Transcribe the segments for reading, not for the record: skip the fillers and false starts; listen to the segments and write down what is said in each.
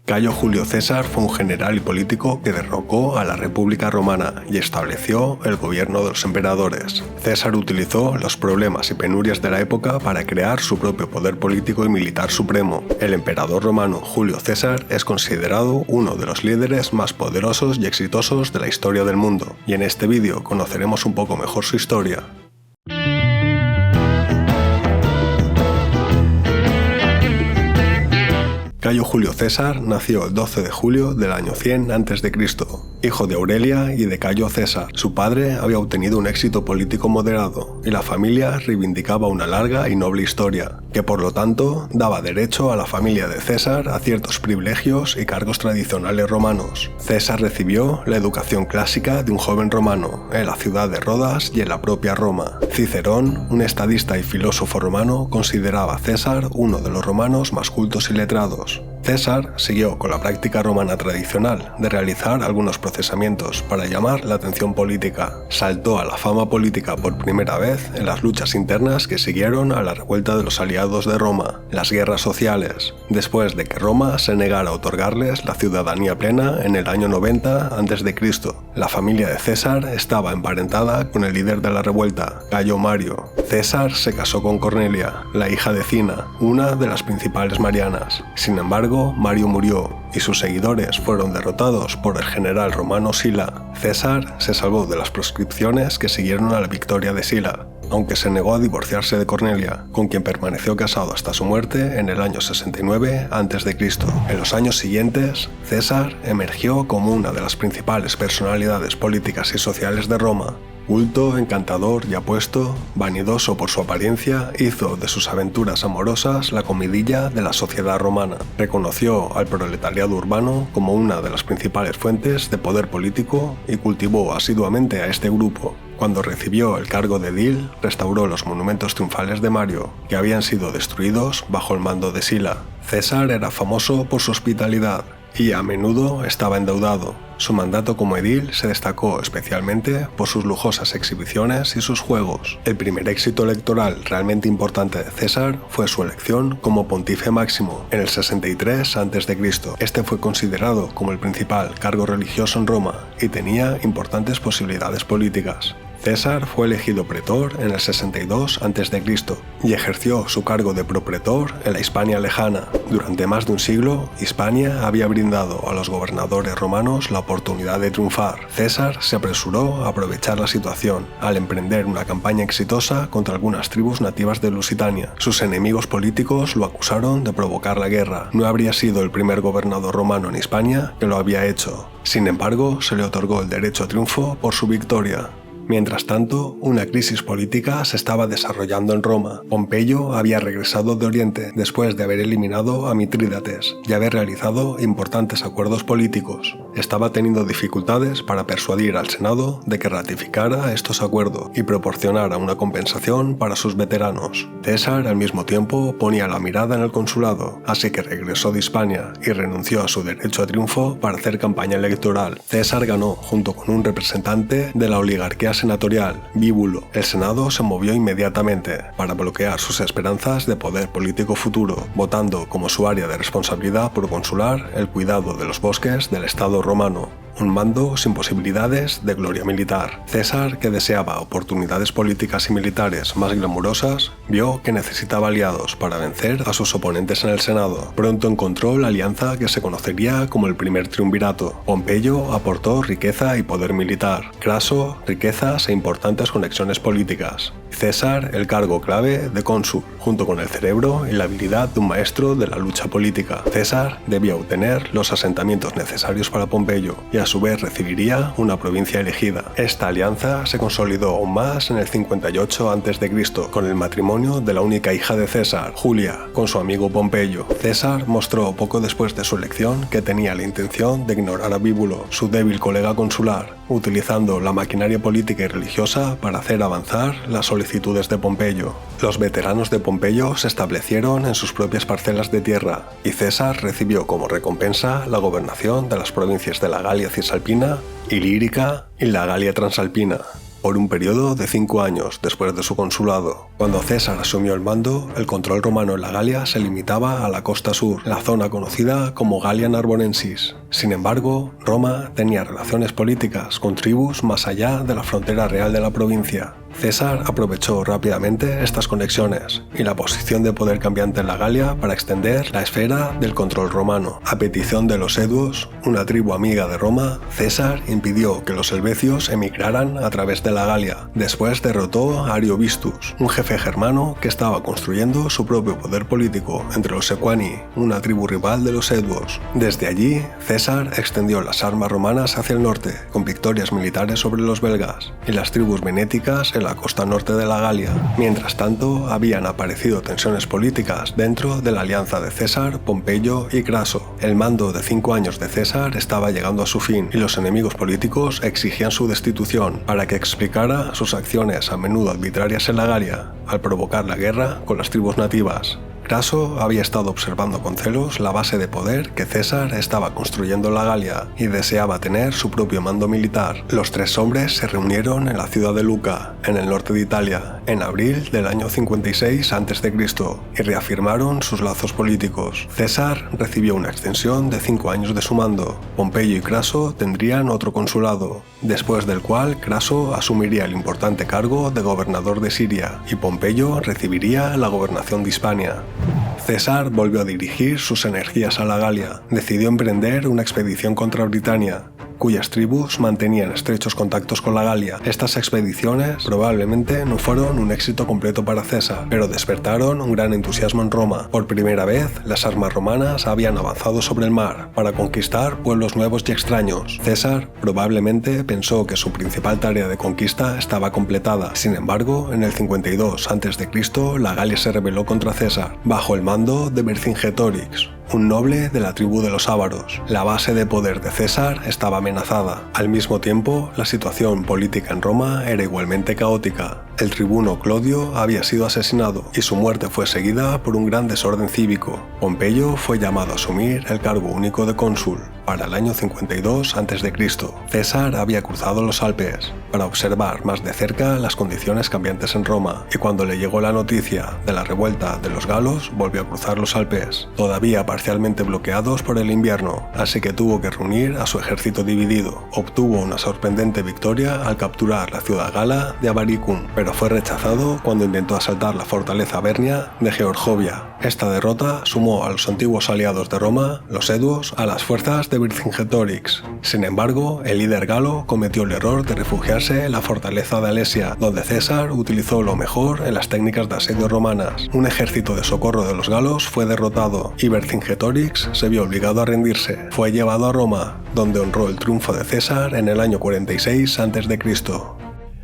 Cayo Julio César fue un general y político que derrocó a la República Romana y estableció el gobierno de los emperadores. César utilizó los problemas y penurias de la época para crear su propio poder político y militar supremo. El emperador romano Julio César es considerado uno de los líderes más poderosos y exitosos de la historia del mundo, y en este vídeo conoceremos un poco mejor su historia. Cayo Julio César nació el 12 de julio del año 100 a.C., hijo de Aurelia y de Cayo César. Su padre había obtenido un éxito político moderado y la familia reivindicaba una larga y noble historia, que por lo tanto daba derecho a la familia de César a ciertos privilegios y cargos tradicionales romanos. César recibió la educación clásica de un joven romano en la ciudad de Rodas y en la propia Roma. Cicerón, un estadista y filósofo romano, consideraba a César uno de los romanos más cultos y letrados. César siguió con la práctica romana tradicional de realizar algunos procesamientos para llamar la atención política. Saltó a la fama política por primera vez en las luchas internas que siguieron a la revuelta de los aliados de Roma, las guerras sociales, después de que Roma se negara a otorgarles la ciudadanía plena en el año 90 a.C. La familia de César estaba emparentada con el líder de la revuelta, Cayo Mario. César se casó con Cornelia, la hija de Cina, una de las principales marianas. Sin embargo, Mario murió y sus seguidores fueron derrotados por el general romano Sila. César se salvó de las proscripciones que siguieron a la victoria de Sila, aunque se negó a divorciarse de Cornelia, con quien permaneció casado hasta su muerte en el año 69 a.C. En los años siguientes, César emergió como una de las principales personalidades políticas y sociales de Roma. Culto, encantador y apuesto, vanidoso por su apariencia, hizo de sus aventuras amorosas la comidilla de la sociedad romana. Reconoció al proletariado urbano como una de las principales fuentes de poder político y cultivó asiduamente a este grupo. Cuando recibió el cargo de edil, restauró los monumentos triunfales de Mario, que habían sido destruidos bajo el mando de Sila. César era famoso por su hospitalidad y a menudo estaba endeudado. Su mandato como edil se destacó especialmente por sus lujosas exhibiciones y sus juegos. El primer éxito electoral realmente importante de César fue su elección como pontífice máximo en el 63 a.C. Este fue considerado como el principal cargo religioso en Roma y tenía importantes posibilidades políticas. César fue elegido pretor en el 62 a.C. y ejerció su cargo de propretor en la Hispania lejana. Durante más de un siglo, Hispania había brindado a los gobernadores romanos la oportunidad de triunfar. César se apresuró a aprovechar la situación al emprender una campaña exitosa contra algunas tribus nativas de Lusitania. Sus enemigos políticos lo acusaron de provocar la guerra. No habría sido el primer gobernador romano en Hispania que lo había hecho. Sin embargo, se le otorgó el derecho a triunfo por su victoria. Mientras tanto, una crisis política se estaba desarrollando en Roma. Pompeyo había regresado de Oriente después de haber eliminado a Mitrídates y haber realizado importantes acuerdos políticos. Estaba teniendo dificultades para persuadir al Senado de que ratificara estos acuerdos y proporcionara una compensación para sus veteranos. César al mismo tiempo ponía la mirada en el consulado, así que regresó de Hispania y renunció a su derecho a triunfo para hacer campaña electoral. César ganó junto con un representante de la oligarquía senatorial, Bíbulo. El Senado se movió inmediatamente para bloquear sus esperanzas de poder político futuro, votando como su área de responsabilidad proconsular el cuidado de los bosques del Estado romano. Un mando sin posibilidades de gloria militar. César, que deseaba oportunidades políticas y militares más glamurosas, vio que necesitaba aliados para vencer a sus oponentes en el Senado. Pronto encontró la alianza que se conocería como el primer triunvirato. Pompeyo aportó riqueza y poder militar, Craso, riquezas e importantes conexiones políticas. César, el cargo clave de cónsul, junto con el cerebro y la habilidad de un maestro de la lucha política. César debía obtener los asentamientos necesarios para Pompeyo y a su vez recibiría una provincia elegida. Esta alianza se consolidó aún más en el 58 a.C. con el matrimonio de la única hija de César, Julia, con su amigo Pompeyo. César mostró poco después de su elección que tenía la intención de ignorar a Bíbulo, su débil colega consular, utilizando la maquinaria política y religiosa para hacer avanzar las solicitudes de Pompeyo. Los veteranos de Pompeyo se establecieron en sus propias parcelas de tierra y César recibió como recompensa la gobernación de las provincias de la Galia Cisalpina, Ilírica y la Galia Transalpina. por un periodo de 5 años después de su consulado. Cuando César asumió el mando, el control romano en la Galia se limitaba a la costa sur, la zona conocida como Gallia Narbonensis. Sin embargo, Roma tenía relaciones políticas con tribus más allá de la frontera real de la provincia. César aprovechó rápidamente estas conexiones y la posición de poder cambiante en la Galia para extender la esfera del control romano. A petición de los Eduos, una tribu amiga de Roma, César impidió que los helvecios emigraran a través de la Galia. Después derrotó a Ariovistus, un jefe germano que estaba construyendo su propio poder político entre los Sequani, una tribu rival de los Eduos. Desde allí, César extendió las armas romanas hacia el norte, con victorias militares sobre los belgas y las tribus benéticas en la costa norte de la Galia. Mientras tanto, habían aparecido tensiones políticas dentro de la alianza de César, Pompeyo y Craso. El mando de 5 años de César estaba llegando a su fin y los enemigos políticos exigían su destitución para que explicara sus acciones a menudo arbitrarias en la Galia, al provocar la guerra con las tribus nativas. Craso había estado observando con celos la base de poder que César estaba construyendo en la Galia y deseaba tener su propio mando militar. Los 3 hombres se reunieron en la ciudad de Luca, en el norte de Italia, en abril del año 56 a.C. y reafirmaron sus lazos políticos. César recibió una extensión de 5 años de su mando. Pompeyo y Craso tendrían otro consulado, después del cual Craso asumiría el importante cargo de gobernador de Siria y Pompeyo recibiría la gobernación de Hispania. César volvió a dirigir sus energías a la Galia. Decidió emprender una expedición contra Britania, cuyas tribus mantenían estrechos contactos con la Galia. Estas expediciones probablemente no fueron un éxito completo para César, pero despertaron un gran entusiasmo en Roma. Por primera vez, las armas romanas habían avanzado sobre el mar para conquistar pueblos nuevos y extraños. César probablemente pensó que su principal tarea de conquista estaba completada. Sin embargo, en el 52 a.C., la Galia se rebeló contra César, bajo el mando de Vercingetorix, un noble de la tribu de los ávaros. La base de poder de César estaba amenazada. Al mismo tiempo, la situación política en Roma era igualmente caótica. El tribuno Clodio había sido asesinado y su muerte fue seguida por un gran desorden cívico. Pompeyo fue llamado a asumir el cargo único de cónsul para el año 52 a.C. César había cruzado los Alpes para observar más de cerca las condiciones cambiantes en Roma, y cuando le llegó la noticia de la revuelta de los galos, volvió a cruzar los Alpes, todavía parcialmente bloqueados por el invierno, así que tuvo que reunir a su ejército dividido. Obtuvo una sorprendente victoria al capturar la ciudad gala de Avaricum, pero fue rechazado cuando intentó asaltar la fortaleza Bernia de Georgovia. Esta derrota sumó a los antiguos aliados de Roma, los Eduos, a las fuerzas de Vercingetorix. Sin embargo, el líder galo cometió el error de refugiarse en la fortaleza de Alesia, donde César utilizó lo mejor en las técnicas de asedio romanas. Un ejército de socorro de los galos fue derrotado y Vercingetorix se vio obligado a rendirse. Fue llevado a Roma, donde honró el triunfo de César en el año 46 a.C.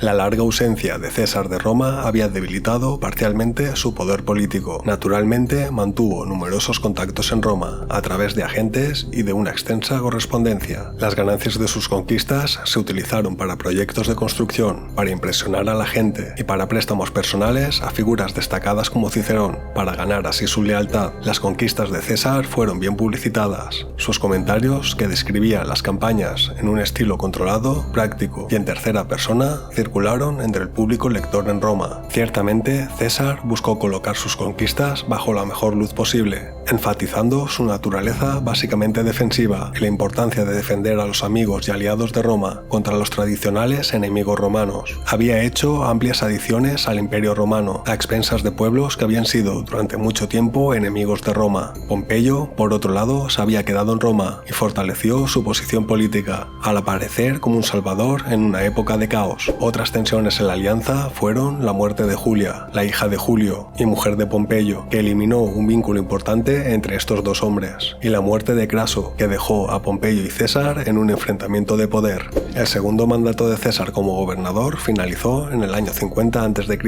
La larga ausencia de César de Roma había debilitado parcialmente su poder político. Naturalmente, mantuvo numerosos contactos en Roma, a través de agentes y de una extensa correspondencia. Las ganancias de sus conquistas se utilizaron para proyectos de construcción, para impresionar a la gente y para préstamos personales a figuras destacadas como Cicerón, para ganar así su lealtad. Las conquistas de César fueron bien publicitadas. Sus comentarios, que describían las campañas en un estilo controlado, práctico y en tercera persona, circularon entre el público lector en Roma. Ciertamente, César buscó colocar sus conquistas bajo la mejor luz posible, enfatizando su naturaleza básicamente defensiva y la importancia de defender a los amigos y aliados de Roma contra los tradicionales enemigos romanos. Había hecho amplias adiciones al Imperio Romano, a expensas de pueblos que habían sido durante mucho tiempo enemigos de Roma. Pompeyo, por otro lado, se había quedado en Roma y fortaleció su posición política, al aparecer como un salvador en una época de caos. Otras tensiones en la alianza fueron la muerte de Julia, la hija de Julio y mujer de Pompeyo, que eliminó un vínculo importante entre estos dos hombres, y la muerte de Craso, que dejó a Pompeyo y César en un enfrentamiento de poder. El segundo mandato de César como gobernador finalizó en el año 50 a.C.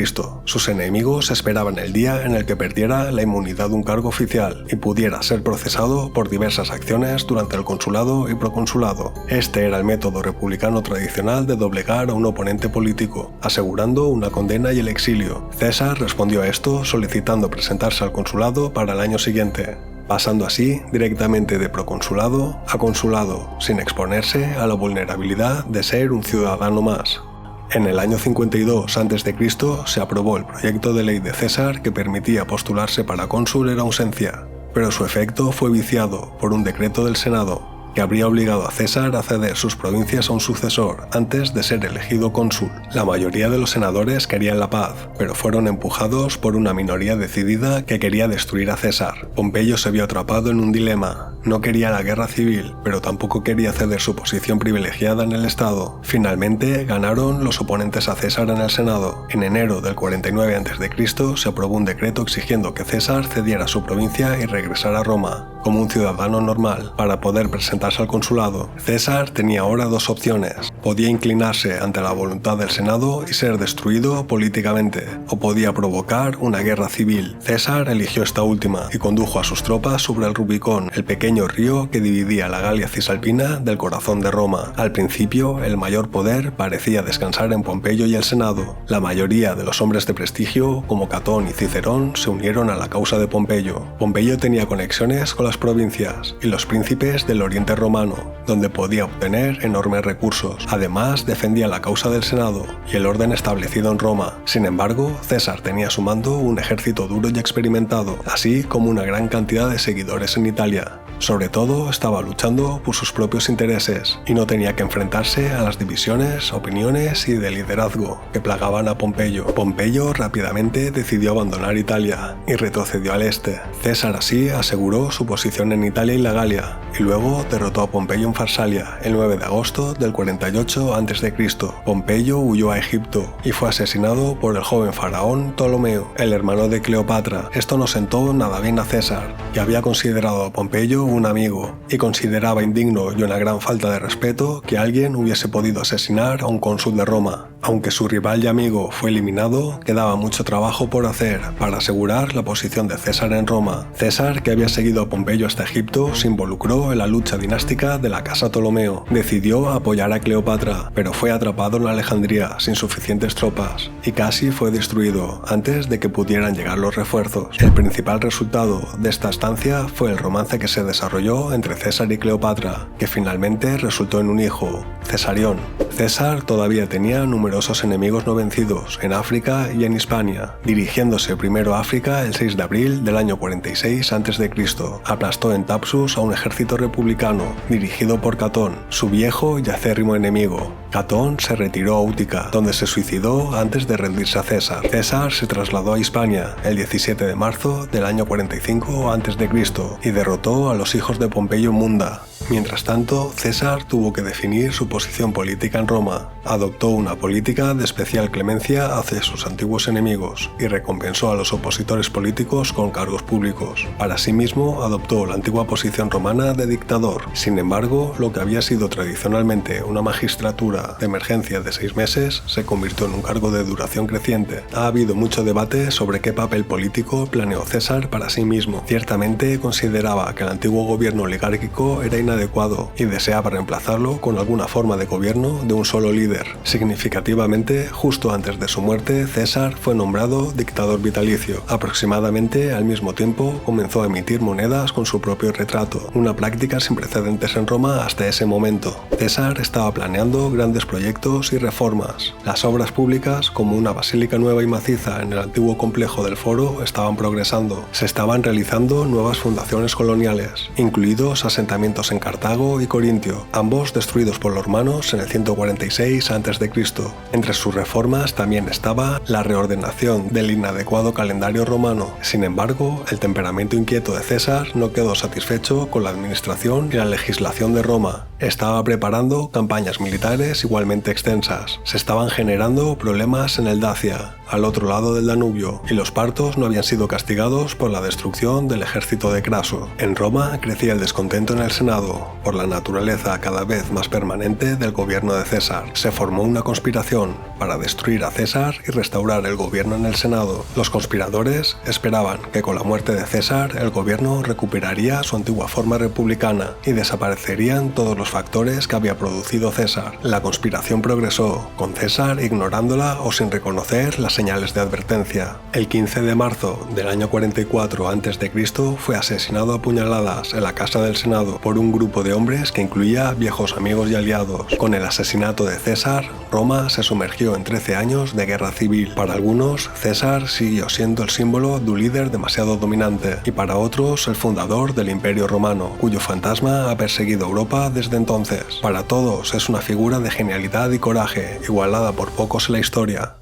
Sus enemigos esperaban el día en el que perdiera la inmunidad de un cargo oficial y pudiera ser procesado por diversas acciones durante el consulado y proconsulado. Este era el método republicano tradicional de doblegar a un oponente político, asegurando una condena y el exilio. César respondió a esto solicitando presentarse al consulado para el año siguiente, pasando así directamente de proconsulado a consulado, sin exponerse a la vulnerabilidad de ser un ciudadano más. En el año 52 a.C. se aprobó el proyecto de ley de César que permitía postularse para cónsul en ausencia, pero su efecto fue viciado por un decreto del Senado que habría obligado a César a ceder sus provincias a un sucesor antes de ser elegido cónsul. La mayoría de los senadores querían la paz, pero fueron empujados por una minoría decidida que quería destruir a César. Pompeyo se vio atrapado en un dilema. No quería la guerra civil, pero tampoco quería ceder su posición privilegiada en el Estado. Finalmente, ganaron los oponentes a César en el Senado. En enero del 49 a.C. se aprobó un decreto exigiendo que César cediera su provincia y regresara a Roma, como un ciudadano normal, para poder presentarse al consulado. César tenía ahora dos opciones. Podía inclinarse ante la voluntad del Senado y ser destruido políticamente, o podía provocar una guerra civil. César eligió esta última y condujo a sus tropas sobre el Rubicón, el pequeño río que dividía la Galia Cisalpina del corazón de Roma. Al principio, el mayor poder parecía descansar en Pompeyo y el Senado. La mayoría de los hombres de prestigio, como Catón y Cicerón, se unieron a la causa de Pompeyo. Pompeyo tenía conexiones con las provincias y los príncipes del Oriente romano, donde podía obtener enormes recursos. Además, defendía la causa del Senado y el orden establecido en Roma. Sin embargo, César tenía a su mando un ejército duro y experimentado, así como una gran cantidad de seguidores en Italia. Sobre todo, estaba luchando por sus propios intereses y no tenía que enfrentarse a las divisiones, opiniones y de liderazgo que plagaban a Pompeyo. Pompeyo rápidamente decidió abandonar Italia y retrocedió al este. César así aseguró su posición en Italia y la Galia, y luego derrotó a Pompeyo en Farsalia el 9 de agosto del 48 a.C. Pompeyo huyó a Egipto y fue asesinado por el joven faraón Ptolomeo, el hermano de Cleopatra. Esto no sentó nada bien a César, que había considerado a Pompeyo un amigo, y consideraba indigno y una gran falta de respeto que alguien hubiese podido asesinar a un cónsul de Roma. Aunque su rival y amigo fue eliminado, quedaba mucho trabajo por hacer para asegurar la posición de César en Roma. César, que había seguido a Pompeyo hasta Egipto, se involucró en la lucha dinástica de la casa Ptolomeo. Decidió apoyar a Cleopatra, pero fue atrapado en Alejandría sin suficientes tropas y casi fue destruido antes de que pudieran llegar los refuerzos. El principal resultado de esta estancia fue el romance que se desarrolló entre César y Cleopatra, que finalmente resultó en un hijo, Cesarión. César todavía tenía numerosos enemigos no vencidos en África y en Hispania. Dirigiéndose primero a África el 6 de abril del año 46 a.C., aplastó en Thapsus a un ejército republicano dirigido por Catón, su viejo y acérrimo enemigo. Catón se retiró a Útica, donde se suicidó antes de rendirse a César. César se trasladó a Hispania el 17 de marzo del año 45 a.C. y derrotó a los hijos de Pompeyo en Munda. Mientras tanto, César tuvo que definir su posición política en Roma. Adoptó una política de especial clemencia hacia sus antiguos enemigos y recompensó a los opositores políticos con cargos públicos. Para sí mismo, adoptó la antigua posición romana de dictador. Sin embargo, lo que había sido tradicionalmente una magistratura de emergencia de 6 meses se convirtió en un cargo de duración creciente. Ha habido mucho debate sobre qué papel político planeó César para sí mismo. Ciertamente consideraba que el antiguo gobierno oligárquico era inadecuado y deseaba reemplazarlo con alguna forma de gobierno de un solo líder. Significativamente, justo antes de su muerte, César fue nombrado dictador vitalicio. Aproximadamente al mismo tiempo comenzó a emitir monedas con su propio retrato, una práctica sin precedentes en Roma hasta ese momento. César estaba planeando grandes proyectos y reformas. Las obras públicas, como una basílica nueva y maciza en el antiguo complejo del Foro, estaban progresando. Se estaban realizando nuevas fundaciones coloniales, incluidos asentamientos en Cartago y Corintio, ambos destruidos por los romanos en el 146 a.C. Entre sus reformas también estaba la reordenación del inadecuado calendario romano. Sin embargo, el temperamento inquieto de César no quedó satisfecho con la administración y la legislación de Roma. Estaba preparando campañas militares igualmente extensas. Se estaban generando problemas en el Dacia, al otro lado del Danubio, y los partos no habían sido castigados por la destrucción del ejército de Craso. En Roma crecía el descontento en el Senado por la naturaleza cada vez más permanente del gobierno de César. Se formó una conspiración para destruir a César y restaurar el gobierno en el Senado. Los conspiradores esperaban que con la muerte de César el gobierno recuperaría su antigua forma republicana y desaparecerían todos los factores que había producido César. La conspiración progresó, con César ignorándola o sin reconocer las señales de advertencia. El 15 de marzo del año 44 a.C. fue asesinado a puñaladas en la Casa del Senado por un grupo de hombres que incluía viejos amigos y aliados. Con el asesinato de César, Roma se sumergió en 13 años de guerra civil. Para algunos, César siguió siendo el símbolo de un líder demasiado dominante, y para otros, el fundador del Imperio Romano, cuyo fantasma ha perseguido a Europa desde entonces. Para todos es una figura de genialidad y coraje, igualada por pocos en la historia.